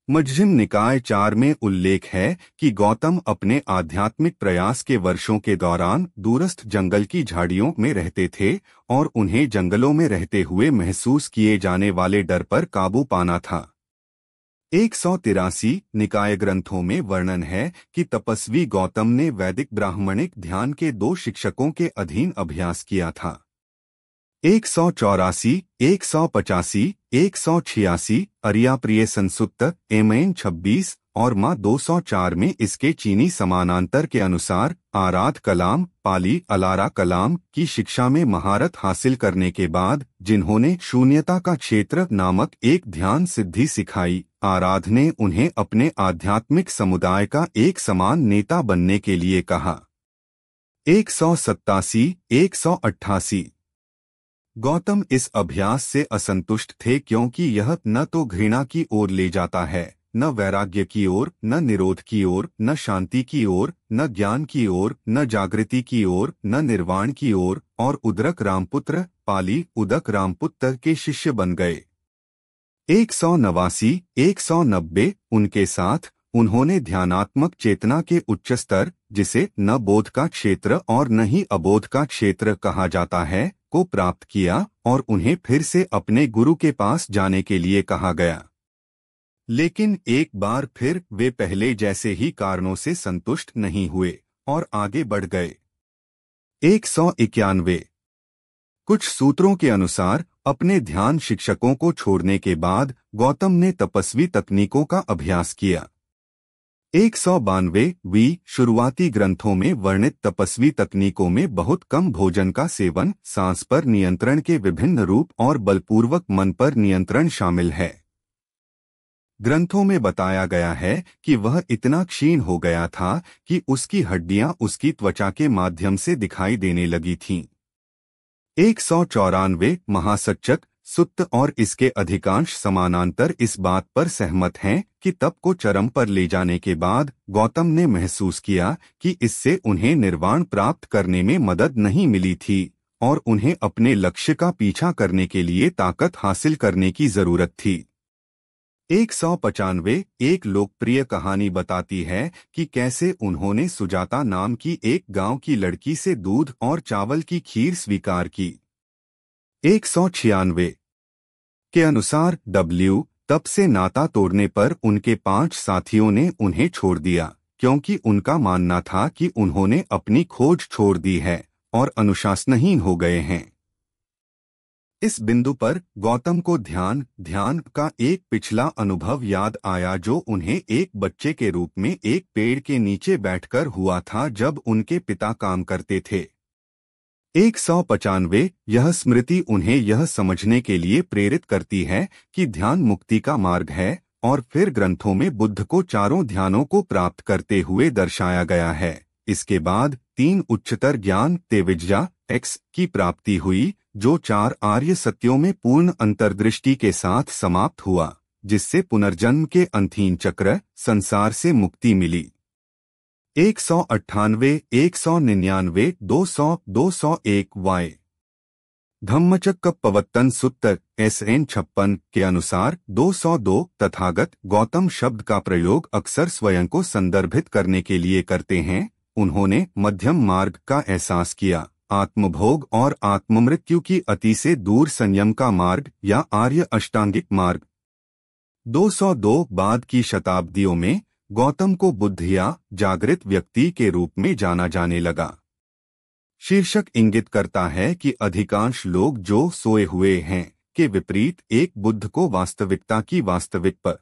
मजझिम निकाय 4 में उल्लेख है कि गौतम अपने आध्यात्मिक प्रयास के वर्षों के दौरान दूरस्थ जंगल की झाड़ियों में रहते थे और उन्हें जंगलों में रहते हुए महसूस किए जाने वाले डर पर काबू पाना था। 183 निकाय ग्रंथों में वर्णन है कि तपस्वी गौतम ने वैदिक ब्राह्मणिक ध्यान के 2 शिक्षकों के अधीन अभ्यास किया था। 184, 185, 186 अरियाप्रिय संसुत्त एमएन 26 और माँ 204 में इसके चीनी समानांतर के अनुसार आराध कलाम पाली अलारा कलाम की शिक्षा में महारत हासिल करने के बाद जिन्होंने शून्यता का क्षेत्र नामक एक ध्यान सिद्धि सिखाई, आराध ने उन्हें अपने आध्यात्मिक समुदाय का एक समान नेता बनने के लिए कहा। 187, 188 गौतम इस अभ्यास से असंतुष्ट थे क्योंकि यह न तो घृणा की ओर ले जाता है, न वैराग्य की ओर, न निरोध की ओर, न शांति की ओर, न ज्ञान की ओर, न जागृति की ओर, न निर्वाण की ओर, और उदरक रामपुत्र पाली उदक रामपुत्र के शिष्य बन गए। 189, 190 उनके साथ उन्होंने ध्यानात्मक चेतना के उच्च स्तर, जिसे न बोध का क्षेत्र और न ही अबोध का क्षेत्र कहा जाता है, को प्राप्त किया और उन्हें फिर से अपने गुरु के पास जाने के लिए कहा गया। लेकिन एक बार फिर वे पहले जैसे ही कारणों से संतुष्ट नहीं हुए और आगे बढ़ गए। 191 कुछ सूत्रों के अनुसार अपने ध्यान शिक्षकों को छोड़ने के बाद गौतम ने तपस्वी तकनीकों का अभ्यास किया। 192 शुरुआती ग्रंथों में वर्णित तपस्वी तकनीकों में बहुत कम भोजन का सेवन, सांस पर नियंत्रण के विभिन्न रूप और बलपूर्वक मन पर नियंत्रण शामिल है। ग्रंथों में बताया गया है कि वह इतना क्षीण हो गया था कि उसकी हड्डियां उसकी त्वचा के माध्यम से दिखाई देने लगी थीं। 194 महासच्चक सुत्त और इसके अधिकांश समानांतर इस बात पर सहमत हैं कि तप को चरम पर ले जाने के बाद गौतम ने महसूस किया कि इससे उन्हें निर्वाण प्राप्त करने में मदद नहीं मिली थी और उन्हें अपने लक्ष्य का पीछा करने के लिए ताकत हासिल करने की जरूरत थी। 195 एक लोकप्रिय कहानी बताती है कि कैसे उन्होंने सुजाता नाम की एक गांव की लड़की से दूध और चावल की खीर स्वीकार की। 196 के अनुसार तप से नाता तोड़ने पर उनके 5 साथियों ने उन्हें छोड़ दिया क्योंकि उनका मानना था कि उन्होंने अपनी खोज छोड़ दी है और अनुशासनहीन हो गए हैं। इस बिंदु पर गौतम को ध्यान का एक पिछला अनुभव याद आया जो उन्हें एक बच्चे के रूप में एक पेड़ के नीचे बैठकर हुआ था जब उनके पिता काम करते थे। 195 यह स्मृति उन्हें यह समझने के लिए प्रेरित करती है कि ध्यान मुक्ति का मार्ग है और फिर ग्रंथों में बुद्ध को चारों ध्यानों को प्राप्त करते हुए दर्शाया गया है। इसके बाद 3 उच्चतर ज्ञान तेविज्जा एक्स की प्राप्ति हुई जो 4 आर्य सत्यों में पूर्ण अंतर्दृष्टि के साथ समाप्त हुआ, जिससे पुनर्जन्म के अंतहीन चक्र संसार से मुक्ति मिली। 198, 199, 200, 201 वाय धम्मचक्र पवत्तन सुत्त SN 56 के अनुसार 202 तथागत गौतम शब्द का प्रयोग अक्सर स्वयं को संदर्भित करने के लिए करते हैं। उन्होंने मध्यम मार्ग का एहसास किया, आत्मभोग और आत्ममृत्यु की अति से दूर संयम का मार्ग या आर्य अष्टांगिक मार्ग। 202 बाद की शताब्दियों में गौतम को बुद्ध या जागृत व्यक्ति के रूप में जाना जाने लगा। शीर्षक इंगित करता है कि अधिकांश लोग जो सोए हुए हैं के विपरीत एक बुद्ध को वास्तविकता की वास्तविक पर